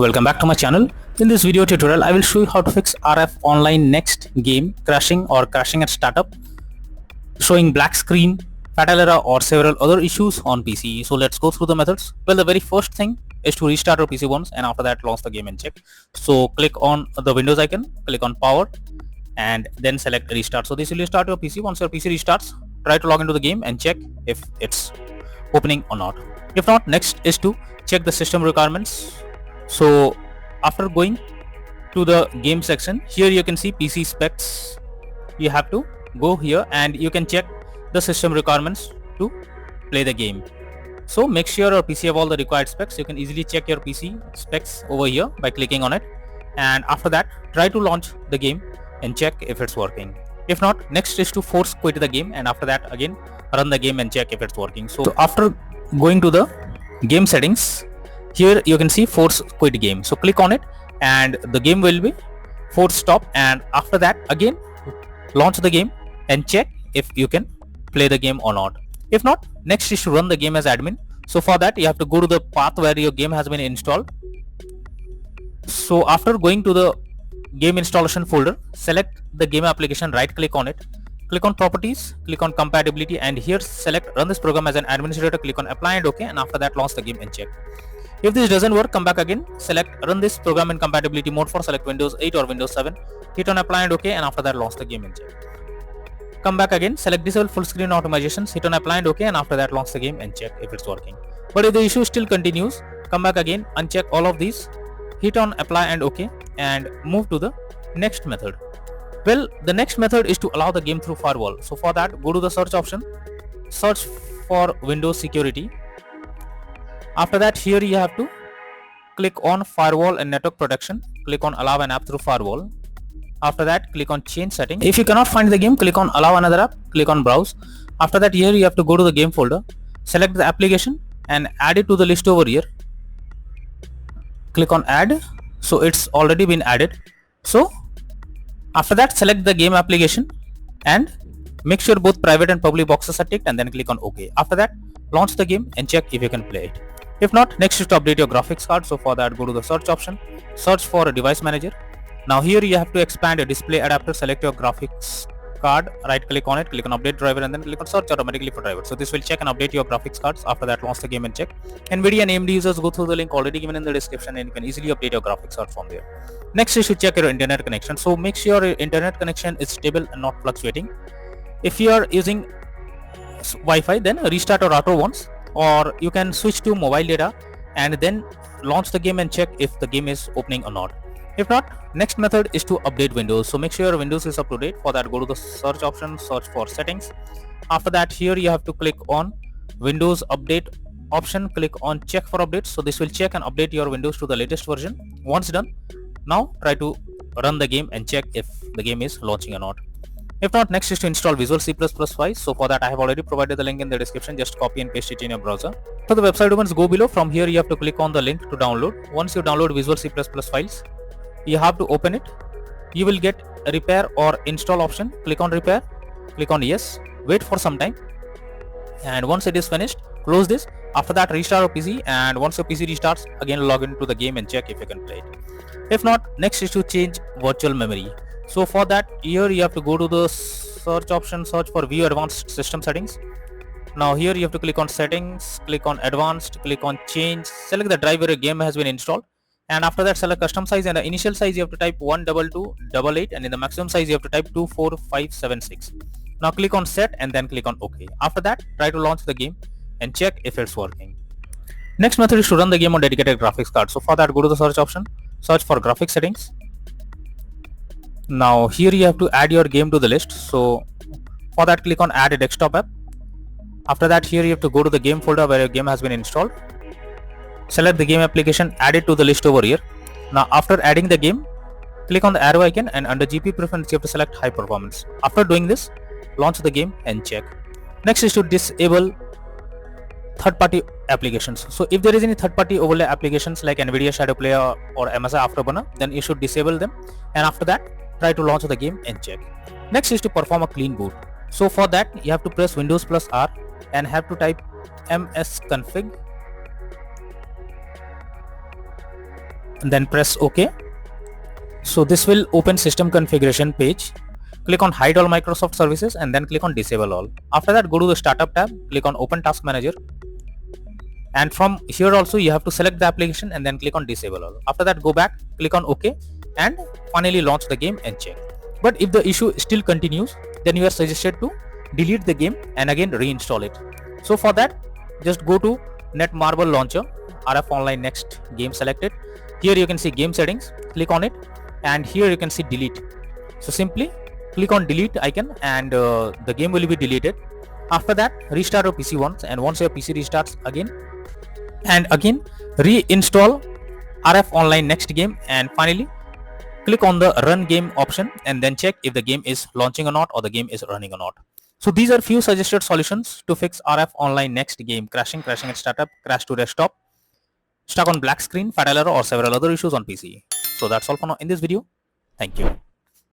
welcome back to my channel. In this video tutorial I will show you how to fix RF online next game crashing or crashing at startup, showing black screen, fatal error or several other issues on PC. So let's go through the methods. Well, the very first thing is to restart your PC once and after that launch the game and check. So click on the Windows icon, click on power and then select restart. So this will restart your PC. Once your PC restarts, try to log into the game and check if it's opening or not. If not, next is to check the system requirements. So after going to the game section, here you can see PC specs. You have to go here and you can check the system requirements to play the game. So make sure your PC have all the required specs. You can easily check your PC specs over here by clicking on it, and after that try to launch the game and check if it's working. If not, next is to force quit the game and after that again run the game and check if it's working. So after going to the game settings, here you can see force quit game. So click on it and the game will be force stop, and after that again launch the game and check if you can play the game or not. If not, next is to run the game as admin. So for that you have to go to the path where your game has been installed. So after going to the game installation folder, select the game application, right click on it, click on properties, click on compatibility, and here select run this program as an administrator, click on apply and OK, and after that launch the game and check. If this doesn't work, come back again, select run this program in compatibility mode for select Windows 8 or Windows 7, hit on apply and OK, and after that launch the game and check. Come back again, select disable full screen optimizations, hit on apply and OK, and after that launch the game and check if it's working. But if the issue still continues, come back again, uncheck all of these, hit on apply and OK, and move to the next method. Well, the next method is to allow the game through firewall. So for that, go to the search option, search for Windows security. After that, here you have to click on firewall and network protection, click on allow an app through firewall. After that, click on change setting. If you cannot find the game, click on allow another app, click on browse. After that, here you have to go to the game folder, select the application and add it to the list over here. Click on add. So it's already been added. So after that, select the game application and make sure both private and public boxes are ticked and then click on OK. After that, launch the game and check if you can play it. If not, next is to update your graphics card. So for that, go to the search option, search for a device manager. Now here you have to expand a display adapter, select your graphics card, right click on it, click on update driver and then click on search automatically for driver. So this will check and update your graphics cards. After that, launch the game and check. NVIDIA and AMD users, go through the link already given in the description and you can easily update your graphics card from there. Next is to check your internet connection. So make sure your internet connection is stable and not fluctuating. If you are using Wi-Fi, then restart your router once, or you can switch to mobile data and then launch the game and check if the game is opening or not. If not, next method is to update Windows. So make sure your Windows is up to date. For that, go to the search option, search for settings. After that, here you have to click on Windows update option, click on check for updates. So this will check and update your Windows to the latest version. Once done, now try to run the game and check if the game is launching or not. If not, next is to install Visual C++ files. So for that, I have already provided the link in the description. Just copy and paste it in your browser. So the website opens, go below. From here, you have to click on the link to download. Once you download Visual C++ files, you have to open it. You will get a repair or install option. Click on repair, click on yes, wait for some time, and once it is finished, close this. After that, restart your PC, and once your PC restarts, again log into the game and check if you can play it. If not, next is to change virtual memory. So for that, here you have to go to the search option, search for view advanced system settings. Now here you have to click on settings, click on advanced, click on change, select the drive where your game has been installed, and after that select custom size. And the initial size you have to type 12288, and in the maximum size you have to type 24576. Now click on set and then click on OK. After that, try to launch the game and check if it's working. Next method is to run the game on dedicated graphics card. So for that, go to the search option, search for graphics settings. Now here you have to add your game to the list. So for that, click on add a desktop app. After that, here you have to go to the game folder where your game has been installed. Select the game application, add it to the list over here. Now after adding the game, click on the arrow icon and under GPU preference you have to select high performance. After doing this, launch the game and check. Next is to disable third-party applications. So if there is any third-party overlay applications like NVIDIA Shadow Player or MSI Afterburner, then you should disable them, and after that try to launch the game and check. Next is to perform a clean boot. So for that, you have to press Windows plus R and have to type msconfig and then press OK. So this will open system configuration page. Click on hide all Microsoft services and then click on disable all. After that, go to the startup tab, click on open task manager, and from here also you have to select the application and then click on disable all. After that, go back, click on OK, and finally launch the game and check. But if the issue still continues, then you are suggested to delete the game and again reinstall it. So for that, just go to Netmarble launcher, RF Online Next game selected. Here you can see game settings, click on it, and here you can see delete. So simply click on delete icon and the game will be deleted. After that, restart your PC once, and once your PC restarts again and again, reinstall RF Online Next game, and finally click on the run game option and then check if the game is launching or not, or the game is running or not. So these are few suggested solutions to fix RF Online Next game crashing at startup, crash to desktop, stuck on black screen, fatal error, or several other issues on PC. So that's all for now in this video. Thank you.